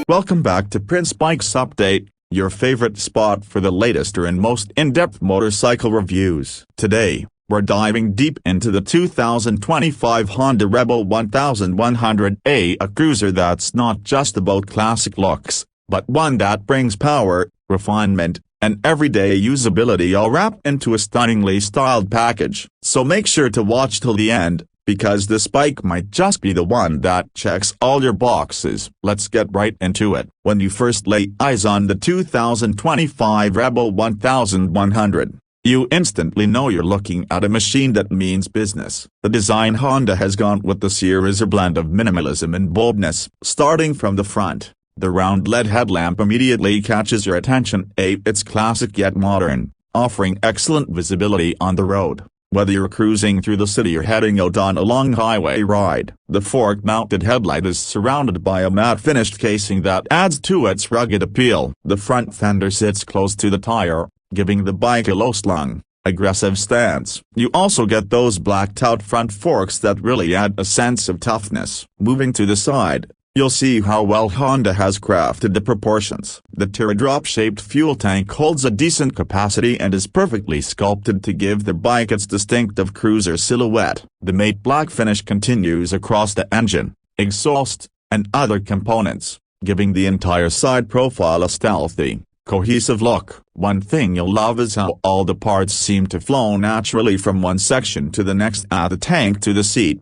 Welcome back to Prince Bikes Update, your favorite spot for the latest and most in-depth motorcycle reviews. Today, we're diving deep into the 2025 Honda Rebel 1100A, a cruiser that's not just about classic looks, but one that brings power, refinement, and everyday usability all wrapped into a stunningly styled package. So make sure to watch till the end, because this bike might just be the one that checks all your boxes. Let's get right into it. When you first lay eyes on the 2025 Rebel 1100, you instantly know you're looking at a machine that means business. The design Honda has gone with this year is a blend of minimalism and boldness. Starting from the front, the round LED headlamp immediately catches your attention. It's classic yet modern, offering excellent visibility on the road. Whether you're cruising through the city or heading out on a long highway ride, the fork-mounted headlight is surrounded by a matte finished casing that adds to its rugged appeal. The front fender sits close to the tire, giving the bike a low-slung, aggressive stance. You also get those blacked-out front forks that really add a sense of toughness. Moving to the side, you'll see how well Honda has crafted the proportions. The teardrop-shaped fuel tank holds a decent capacity and is perfectly sculpted to give the bike its distinctive cruiser silhouette. The matte black finish continues across the engine, exhaust, and other components, giving the entire side profile a stealthy, cohesive look. One thing you'll love is how all the parts seem to flow naturally from one section to the next, the tank to the seat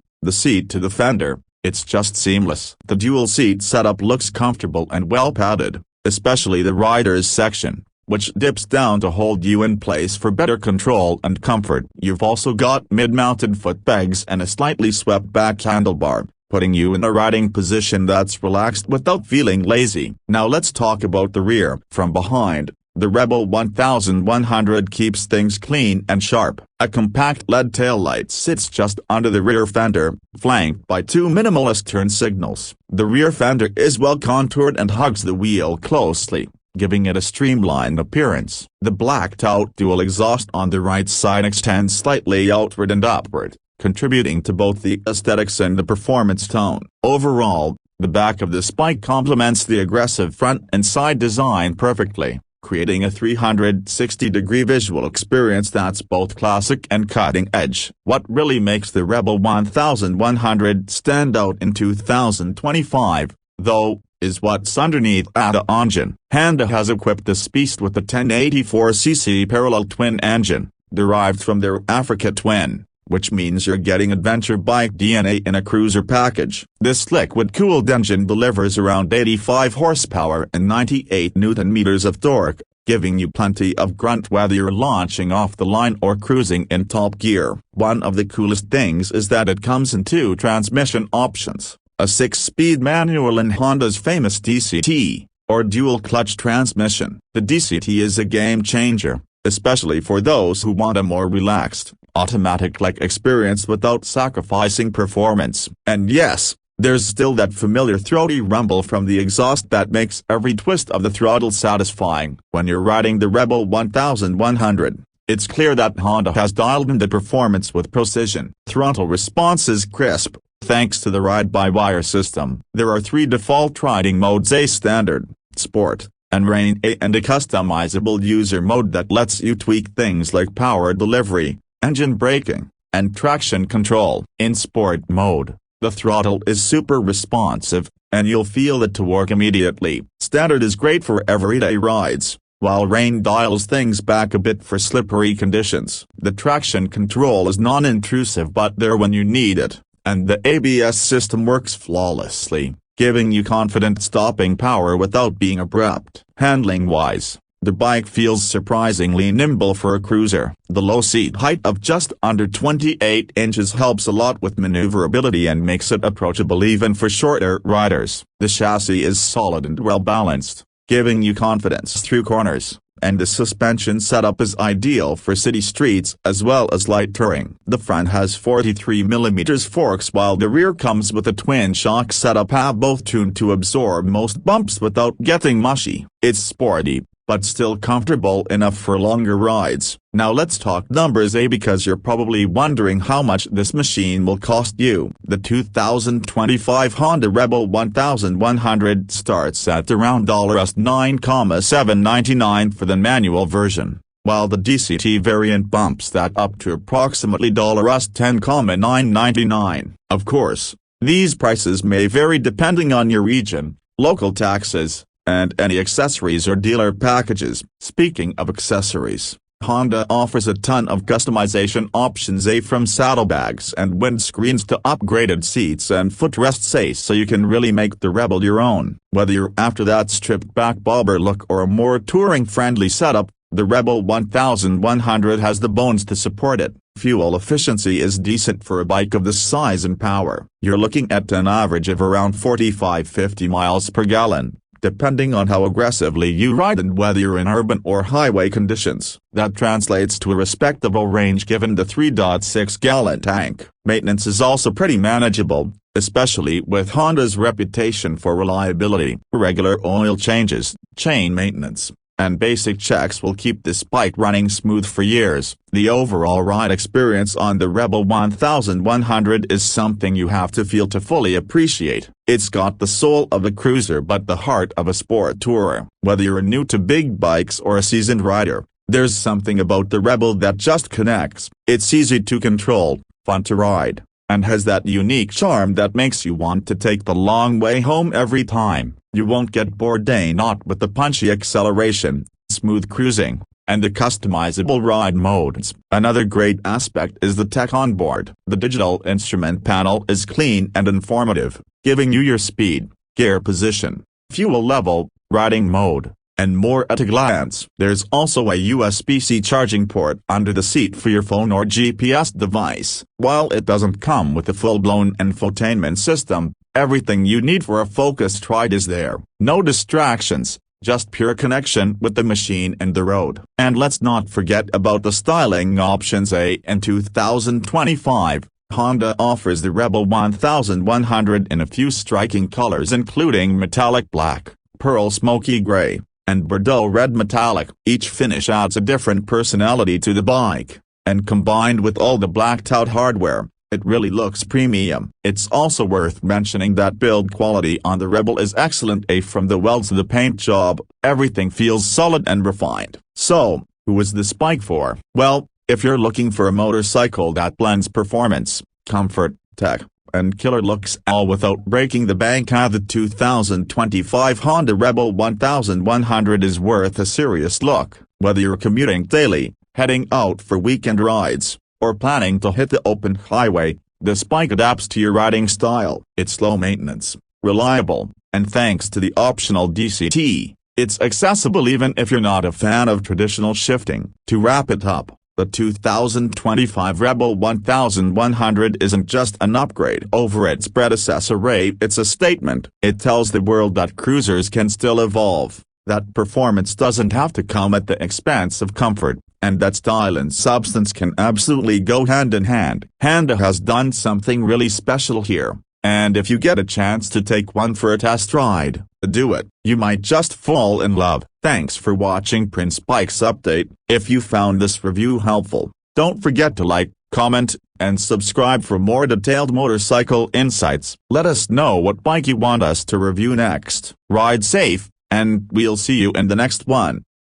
to the fender. It's just seamless. The dual seat setup looks comfortable and well padded, especially the rider's section, which dips down to hold you in place for better control and comfort. You've also got mid-mounted foot pegs and a slightly swept back handlebar, putting you in a riding position that's relaxed without feeling lazy. Now let's talk about the rear. From behind, the Rebel 1100 keeps things clean and sharp. A compact LED taillight sits just under the rear fender, flanked by two minimalist turn signals. The rear fender is well contoured and hugs the wheel closely, giving it a streamlined appearance. The blacked-out dual exhaust on the right side extends slightly outward and upward, contributing to both the aesthetics and the performance tone. Overall, the back of this bike complements the aggressive front and side design perfectly, creating a 360-degree visual experience that's both classic and cutting-edge. What really makes the Rebel 1100 stand out in 2025, though, is what's underneath the engine. Honda has equipped this beast with a 1084cc parallel twin engine, derived from their Africa Twin, which means you're getting adventure bike DNA in a cruiser package. This liquid-cooled engine delivers around 85 horsepower and 98 Nm of torque, giving you plenty of grunt whether you're launching off the line or cruising in top gear. One of the coolest things is that it comes in two transmission options, a 6-speed manual and Honda's famous DCT, or dual-clutch transmission. The DCT is a game-changer, especially for those who want a more relaxed, automatic-like experience without sacrificing performance. And yes, there's still that familiar throaty rumble from the exhaust that makes every twist of the throttle satisfying. When you're riding the Rebel 1100, it's clear that Honda has dialed in the performance with precision. Throttle response is crisp, thanks to the ride-by-wire system. There are 3 default riding modes: A Standard, Sport, and Rain, and a customizable user mode that lets you tweak things like power delivery, engine braking, and traction control. In Sport mode, the throttle is super responsive, and you'll feel it to work immediately. Standard is great for everyday rides, while Rain dials things back a bit for slippery conditions. The traction control is non-intrusive but there when you need it, and the ABS system works flawlessly, giving you confident stopping power without being abrupt. Handling-wise, the bike feels surprisingly nimble for a cruiser. The low seat height of just under 28 inches helps a lot with maneuverability and makes it approachable even for shorter riders. The chassis is solid and well-balanced, giving you confidence through corners, and the suspension setup is ideal for city streets as well as light touring. The front has 43mm forks while the rear comes with a twin shock setup, both tuned to absorb most bumps without getting mushy. It's sporty, but still comfortable enough for longer rides. Now let's talk numbers, because you're probably wondering how much this machine will cost you. The 2025 Honda Rebel 1100 starts at around $9,799 for the manual version, while the DCT variant bumps that up to approximately $10,999. Of course, these prices may vary depending on your region, local taxes, and any accessories or dealer packages. Speaking of accessories, Honda offers a ton of customization options, from saddlebags and windscreens to upgraded seats and footrests, so you can really make the Rebel your own. Whether you're after that stripped-back bobber look or a more touring-friendly setup, the Rebel 1100 has the bones to support it. Fuel efficiency is decent for a bike of this size and power. You're looking at an average of around 45–50 miles per gallon, depending on how aggressively you ride and whether you're in urban or highway conditions. That translates to a respectable range given the 3.6-gallon tank. Maintenance is also pretty manageable, especially with Honda's reputation for reliability. Regular oil changes, chain maintenance, and basic checks will keep this bike running smooth for years. The overall ride experience on the Rebel 1100 is something you have to feel to fully appreciate. It's got the soul of a cruiser but the heart of a sport tourer. Whether you're new to big bikes or a seasoned rider, there's something about the Rebel that just connects. It's easy to control, fun to ride, and has that unique charm that makes you want to take the long way home every time. You won't get bored, not with the punchy acceleration, smooth cruising, and the customizable ride modes. Another great aspect is the tech on board. The digital instrument panel is clean and informative, giving you your speed, gear position, fuel level, riding mode, and more at a glance. There's also a USB-C charging port under the seat for your phone or GPS device. While it doesn't come with a full-blown infotainment system, everything you need for a focused ride is there. No distractions, just pure connection with the machine and the road. And let's not forget about the styling options. In 2025, Honda offers the Rebel 1100 in a few striking colors, including metallic black, pearl smoky gray, and Bordeaux red metallic. Each finish adds a different personality to the bike, and combined with all the blacked-out hardware, it really looks premium. It's also worth mentioning that build quality on the Rebel is excellent. From the weld to the paint job, everything feels solid and refined. So, who is this bike for? Well, if you're looking for a motorcycle that blends performance, comfort, tech, and killer looks all without breaking the bank, the 2025 Honda Rebel 1100 is worth a serious look. Whether you're commuting daily, heading out for weekend rides, or planning to hit the open highway, this bike adapts to your riding style. It's low maintenance, reliable, and thanks to the optional DCT, it's accessible even if you're not a fan of traditional shifting. To wrap it up, the 2025 Rebel 1100 isn't just an upgrade over its predecessor, it's a statement. It tells the world that cruisers can still evolve, that performance doesn't have to come at the expense of comfort, and that style and substance can absolutely go hand in hand. Honda has done something really special here, and if you get a chance to take one for a test ride, do it. You might just fall in love. Thanks for watching Prince Bikes Update. If you found this review helpful, don't forget to like, comment, and subscribe for more detailed motorcycle insights. Let us know what bike you want us to review next. Ride safe, and we'll see you in the next one.